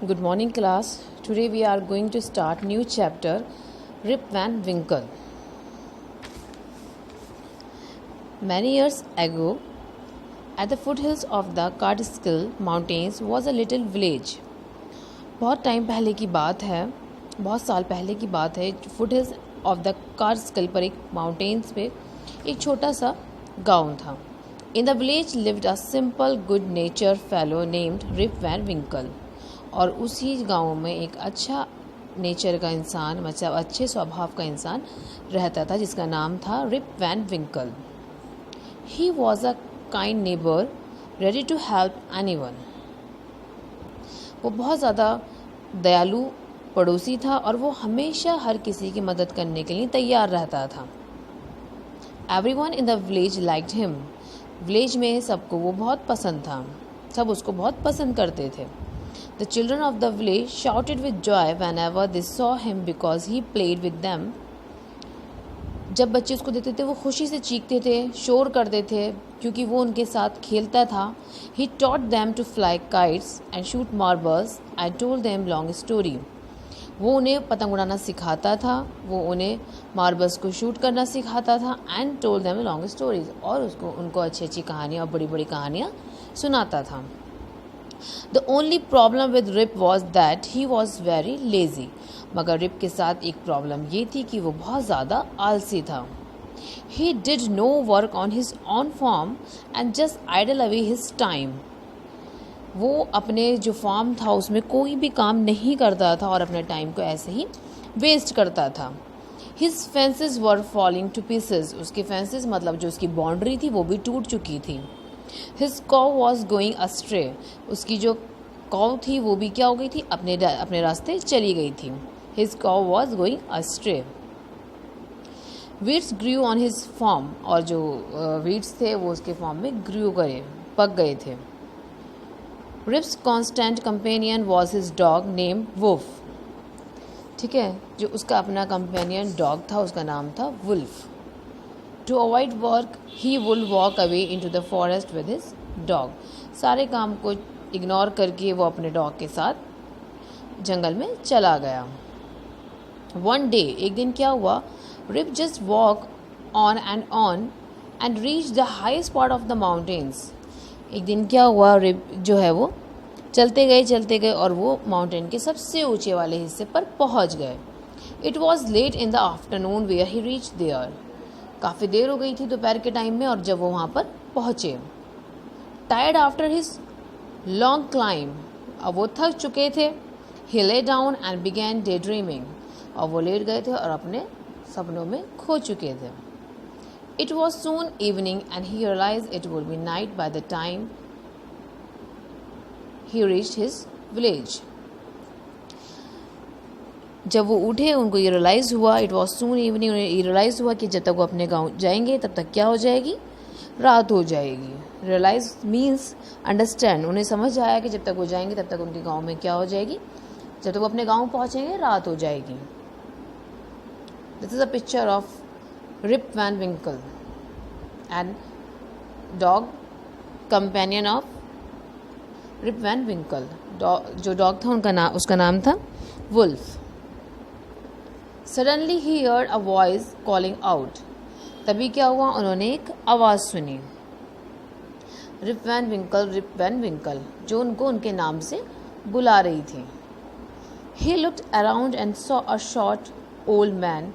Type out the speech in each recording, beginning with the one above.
Good morning, class. Today we are going to start new chapter, Rip Van Winkle. Many years ago, at the foothills of the Catskill Mountains was a little village. बहुत time पहले की बात है, बहुत साल पहले की बात है. फुटहिल्स ऑफ द कार्स्किल पर एक माउंटेन्स पे एक छोटा सा गांव था. In the village lived a simple good nature fellow named Rip Van Winkle. और उसी गांव में एक अच्छा नेचर का इंसान, मतलब अच्छे स्वभाव का इंसान रहता था जिसका नाम था Rip Van Winkle. He was a kind neighbour ready to help anyone. वो बहुत ज़्यादा दयालु पड़ोसी था और वो हमेशा हर किसी की मदद करने के लिए तैयार रहता था. Everyone in the village liked him. Village में सबको वो बहुत पसंद था, सब उसको बहुत पसंद करते थे. The children of the village shouted with Joy van ever they saw him because he played with them. जब बच्चे उसको देखते थे वो खुशी से चीखते थे, शोर करते थे क्योंकि वो उनके साथ खेलता था. He taught them to fly kites and shoot marbles and told them long story. वो उन्हें पतंग उड़ाना सिखाता था, वो उन्हें मार्बल्स को शूट करना सिखाता था and told them long stories, और उनको अच्छी अच्छी कहानियाँ और बड़ी बड़ी कहानियाँ सुनाता था. The only problem with Rip was that he was very lazy. मगर रिप के साथ एक प्रॉब्लम ये थी कि वो बहुत ज़्यादा आलसी था. He did no work on his own farm and just idle away his time. वो अपने जो फॉर्म था उसमें कोई भी काम नहीं करता था और अपने टाइम को ऐसे ही वेस्ट करता था. हिज फेंसेस वर फॉलिंग टू पीसेस. उसके फेंसेस मतलब जो उसकी बाउंड्री थी वो भी टूट चुकी थी. His cow was going अस्ट्रे. उसकी जो कॉव थी वो भी क्या हो गई थी, अपने रास्ते चली गई थी. His cow was going astray. Weeds grew on his farm. और जो वीड्स थे वो उसके फॉर्म में ग्रू करे, पक गए थे. Rip's constant companion was his dog name Wolf. ठीक है, जो उसका अपना कंपेनियन डॉग था उसका नाम था Wolf. To avoid work he would walk away into the forest with his dog. सारे काम को इग्नोर करके वो अपने डॉग के साथ जंगल में चला गया. वन डे, एक दिन क्या हुआ, Rip just walk on and reach the highest part of the mountains. एक दिन क्या हुआ, रिप जो है वो चलते गए और वो माउंटेन के सबसे ऊंचे वाले हिस्से पर पहुंच गए. It was late in the afternoon where he reach there. काफ़ी देर हो गई थी दोपहर के टाइम में और जब वो वहाँ पर पहुँचे. Tired after his long climb. अब वो थक चुके थे. He lay down and began daydreaming. और वो लेट गए थे और अपने सपनों में खो चुके थे. It was soon evening and he realise it would be night by the time he reached his village. जब वो उठे उनको ये रियलाइज़ हुआ, इट वॉज सून इवनिंग, उन्हें ये रियलाइज़ हुआ कि जब तक वो अपने गांव जाएंगे तब तक क्या हो जाएगी, रात हो जाएगी. Realise means understand. उन्हें समझ आया कि जब तक वो जाएंगे तब तक उनके गांव में क्या हो जाएगी, जब तक वो अपने गांव पहुंचेंगे रात हो जाएगी. This is a picture of Rip Van Winkle and dog companion of Rip Van Winkle. जो डॉग था उसका नाम था Wolf. Suddenly he heard a voice calling out. तभी क्या हुआ, उन्होंने एक आवाज़ सुनी. रिप वैन विंकल, जो उनको उनके नाम से बुला रही थी. He looked around and saw a short old man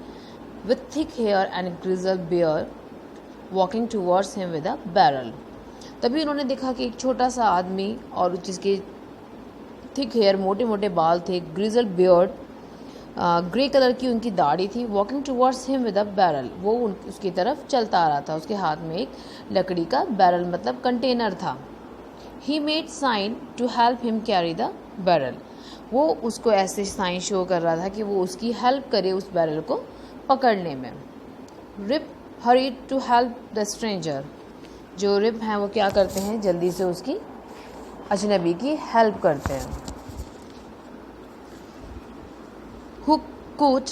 with thick hair and grizzle beard walking towards him with a barrel. तभी उन्होंने देखा कि एक छोटा सा आदमी और जिसके थिक हेयर, मोटे मोटे बाल थे, ग्रिजल बियर्ड, ग्रे कलर की उनकी दाढ़ी थी. Walking towards him with a barrel. वो उसकी तरफ चलता आ रहा था. उसके हाथ में एक लकड़ी का बैरल मतलब कंटेनर था. He made sign to help him carry the barrel. वो उसको ऐसे साइन शो कर रहा था कि वो उसकी हेल्प करे उस बैरल को पकड़ने में. Rip hurried to help the stranger. जो रिप हैं वो क्या करते हैं, जल्दी से उसकी अजनबी की हेल्प करते हैं. Who caught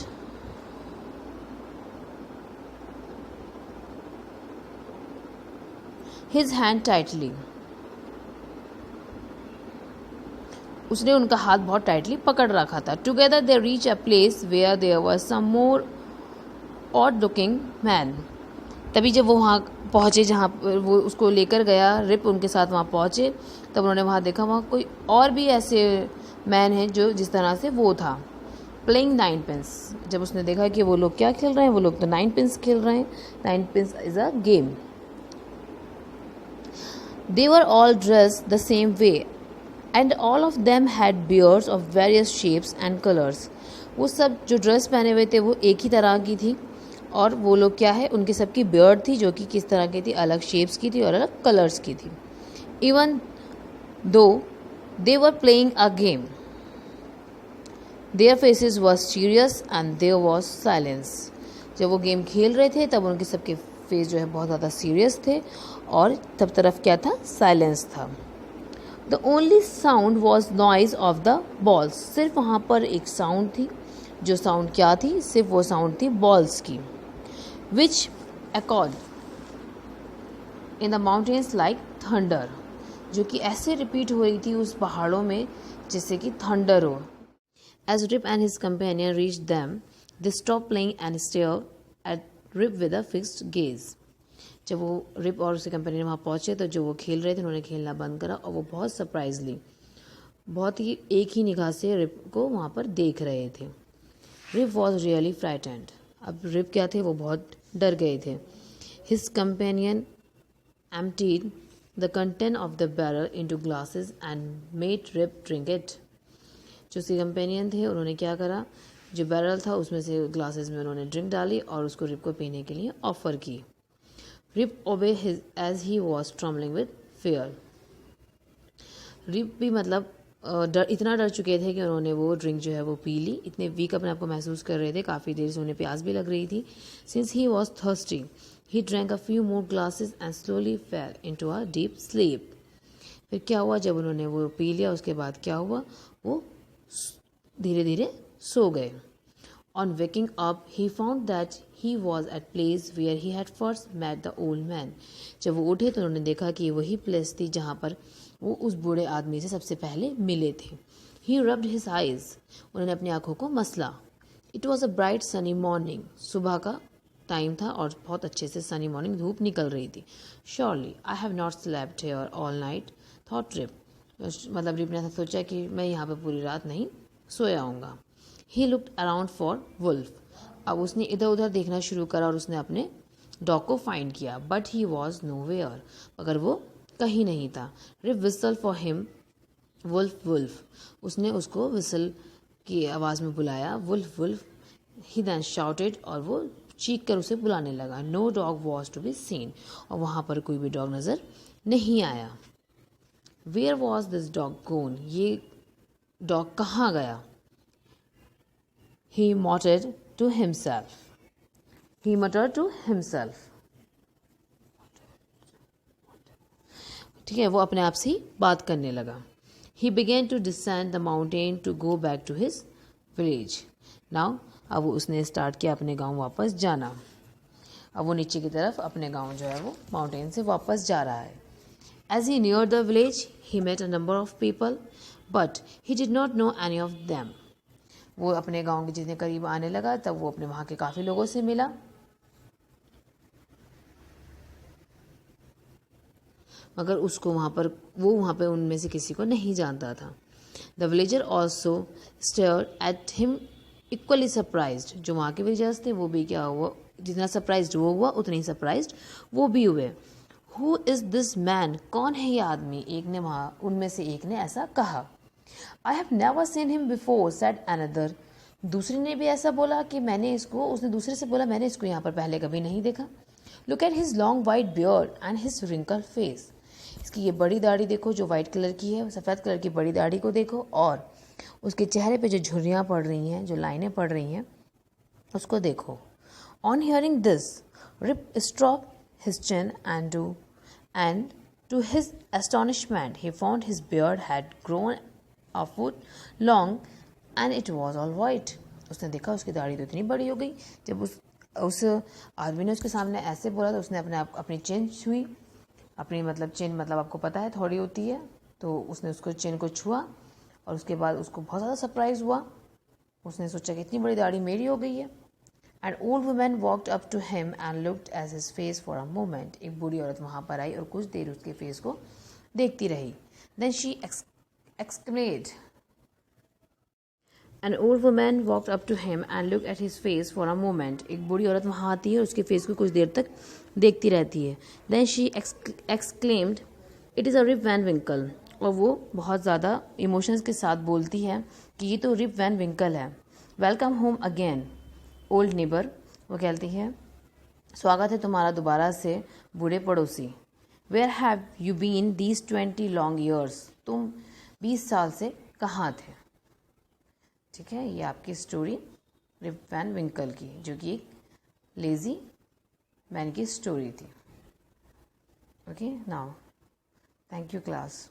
his hand tightly. उसने उनका हाथ बहुत टाइटली पकड़ रखा था. Together they reach a place where there was some more odd looking man. तभी जब वो वहाँ पहुँचे जहाँ वो उसको लेकर गया, रिप उनके साथ वहाँ पहुँचे, तब उन्होंने वहाँ देखा वहाँ कोई और भी ऐसे मैन हैं जो जिस तरह से वो था. Playing 9 pins. जब उसने देखा कि वो लोग क्या खेल रहे हैं, वो लोग तो 9 पिंस खेल रहे हैं. 9 pins is a game. They were all dressed the same way and all of them had beards of various shapes and colors. वो सब जो ड्रेस पहने हुए थे वो एक ही तरह की थी और वो लोग क्या है उनकी सबकी बियर्ड थी जो कि किस तरह की थी, अलग शेप्स की थी और अलग कलर्स की थी. Even though they were playing a game their faces was serious and there was silence. जब वो गेम खेल रहे थे तब उनके सबके फेस जो है बहुत ज़्यादा सीरियस थे और तब तरफ क्या था, साइलेंस था. The only sound was noise of the balls. सिर्फ वहाँ पर एक साउंड थी. जो साउंड क्या थी, सिर्फ वो साउंड थी बॉल्स की. विच एकॉर्ड in the mountains like thunder. जो कि ऐसे रिपीट हो रही थी उस पहाड़ों में जैसे कि थंडर हो. As Rip and his companion reach them they stop playing and stare at Rip with a fixed gaze. जब वो रिप और उसके कंपेनियन वहाँ पहुँचे तो जो वो खेल रहे थे उन्होंने खेलना बंद करा और वो बहुत सरप्राइजली, बहुत ही एक ही निगाह से रिप को वहाँ पर देख रहे थे. Rip was really frightened. अब रिप क्या थे, वो बहुत डर गए थे. His companion emptied the content of the barrel into glasses and made Rip drink it. जो उसके कंपेनियन थे उन्होंने क्या करा, जो बैरल था उसमें से ग्लासेस में उन्होंने ड्रिंक डाली और उसको रिप को पीने के लिए ऑफर की. Rip obeyed as he was trembling with fear. Rip भी मतलब इतना डर चुके थे कि उन्होंने वो ड्रिंक जो है वो पी ली. इतने वीक अपने आप को महसूस कर रहे थे, काफ़ी देर से उन्हें प्यास भी लग रही थी. Since he was thirsty he drank a few more glasses and slowly fell into a deep sleep. फिर क्या हुआ, जब उन्होंने वो पी लिया उसके बाद क्या हुआ, वो धीरे धीरे सो गए. On waking up, he found that he was at place where he had first met the old man. जब वो उठे तो उन्होंने देखा कि वही प्लेस थी जहाँ पर वो उस बूढ़े आदमी से सबसे पहले मिले थे. He rubbed his eyes. उन्होंने अपनी आंखों को मसला. It was a bright sunny morning. सुबह का टाइम था और बहुत अच्छे से सनी मॉर्निंग धूप निकल रही थी. Surely I have not slept here all night thought Rip. मतलब रिप ने सोचा कि मैं यहाँ पे पूरी रात नहीं सोया हूँगा. He looked around for Wolf. अब उसने इधर उधर देखना शुरू करा और उसने अपने डॉग को फाइंड किया. But he was nowhere. मगर वो कहीं नहीं था. Rip whistle for him Wolf Wolf. उसने उसको विसल की आवाज़ में बुलाया, Wolf Wolf. He then shouted और वो चीख कर उसे बुलाने लगा. No dog was to be seen. और वहाँ पर कोई भी डॉग नज़र नहीं आया. Where was this dog gone. ये डॉग कहाँ गया. He muttered to himself. He muttered to himself. ठीक है, वो अपने आप से ही बात करने लगा. He began to descend the mountain to go back to his village. Now अब उसने स्टार्ट किया अपने गांव वापस जाना. अब वो नीचे की तरफ अपने गांव जो है वो माउंटेन से वापस जा रहा है. As he near the village he met a number of people but he did not know any of them. वो अपने गांव के जितने करीब आने लगा तब वो अपने वहाँ के काफ़ी लोगों से मिला. मगर उसको वहाँ पर उनमें से किसी को नहीं जानता था. The villager also stared at him equally surprised. जो वहाँ के विलेजर्स थे वो भी क्या हुआ, जितना सरप्राइज्ड वो हुआ उतने ही सरप्राइज्ड वो भी हुए. Who is this man. कौन है ये आदमी. एक ने वहाँ उनमें से एक ने ऐसा कहा. I have never seen him before said another. दूसरे ने भी ऐसा बोला कि उसने दूसरे से बोला मैंने इसको यहाँ पर पहले कभी नहीं देखा. Look at his long white beard and his wrinkle face. इसकी ये बड़ी दाढ़ी देखो जो वाइट कलर की है, सफ़ेद कलर की बड़ी दाढ़ी को देखो और उसके चेहरे पे जो झुर्रियाँ पड़ रही हैं, जो लाइनें पड़ रही हैं, उसको देखो. On hearing this Rip stroke his chin and to his astonishment he found his beard had grown a foot long and it was all white. उसने देखा उसकी दाढ़ी तो इतनी बड़ी हो गई. जब उस आदमी ने उसके सामने ऐसे बोला तो उसने अपनी चिन छुई. अपनी चिन आपको पता है थोड़ी होती है, तो उसने उसको चिन को छुआ और उसके बाद उसको बहुत ज़्यादा सरप्राइज़ हुआ। उसने सोचा कि इतनी बड़ी दाढ़ी मेरी हो गई है। And old woman walked up to him and looked at his face for a moment. एक बूढ़ी औरत वहाँ पर आई और कुछ देर उसके फेस को देखती रही। Then she exclaimed. An old woman walked up to him and looked at his face for a moment. एक बूढ़ी औरत वहाँ आती है और उसके फेस को कुछ देर तक देखती रहती है। Then she exclaimed, "It is a Rip Van Winkle." और वो बहुत ज़्यादा इमोशंस के साथ बोलती है कि ये तो रिप वैन विंकल है। Welcome home again, old neighbor. वो कहती है स्वागत है तुम्हारा दोबारा से बूढ़े पड़ोसी। Where have you been these 20 long years? तुम 20 साल से कहाँ थे? ठीक है, ये आपकी स्टोरी रिप वैन विंकल की, जो कि एक लेजी मैन की स्टोरी थी। Okay, now thank you class.